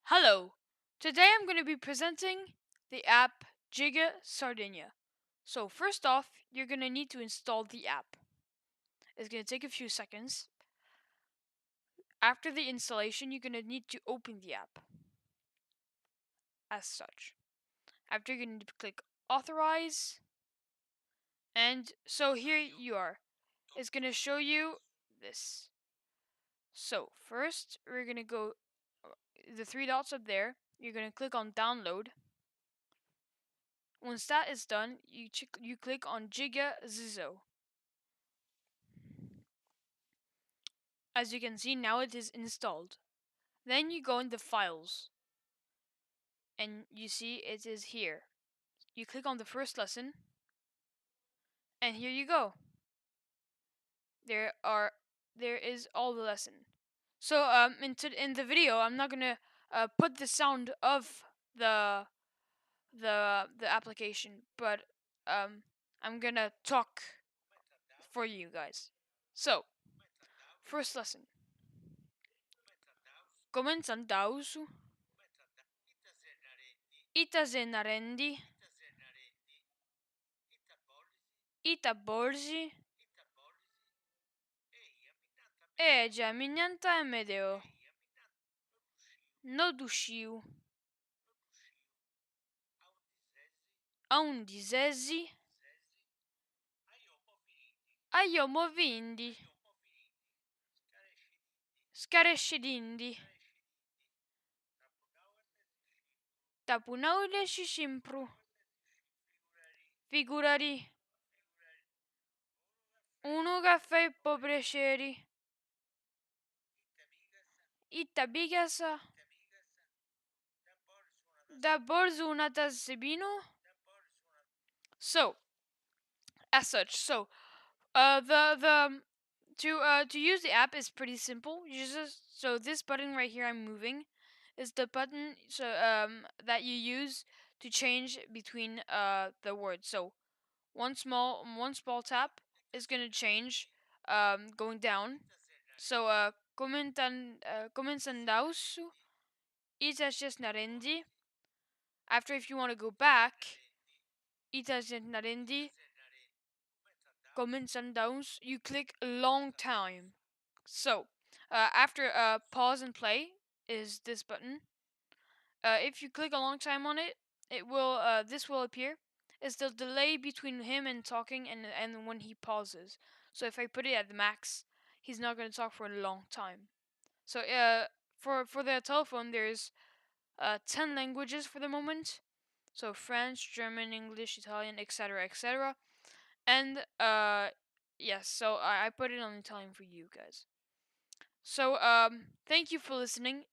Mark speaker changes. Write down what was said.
Speaker 1: Hello! Today I'm going to be presenting the app GigaSardinia. So first off, you're going to need to install the app. It's going to take a few seconds. After the installation, you're going to need to open the app. As such. After you're going to click authorize. And so here you are. It's going to show you this. So first, we're going to go the three dots up there. You're going to click on download. Once that is done, you click on GigaZizo. As you can see, now it is installed. Then you go into files and you see it is here. You click on the first lesson and here you go. There is all the lesson. So in the video I'm not gonna put the sound of the application, but I'm gonna talk for you guys. So first lesson. Comienzan dausu. Ita se narendi. Ita borzi. Già minhanta e medeo. No dusciu. A un disesi. A io movindi. Scarescidindi. Tapunaule shishimpru. Figurari. Uno caffè po piaceri. Itta bigasa. Da borzu una tasebino. So, as such, to use the app is pretty simple. So this button right here I'm moving is the button that you use to change between the words. So one small tap is gonna change going down. So comenzandausu itas narendi. After, if you want to go back, itas narendi comenzandausu, you click a long time. So after pause and play is this button. If you click a long time on it, this will appear. It's the delay between him and talking and when he pauses. So if I put it at the max, he's not going to talk for a long time. So for the telephone, there's 10 languages for the moment. So French, German, English, Italian, etc., etc. And yes, so I put it on Italian for you guys. So thank you for listening.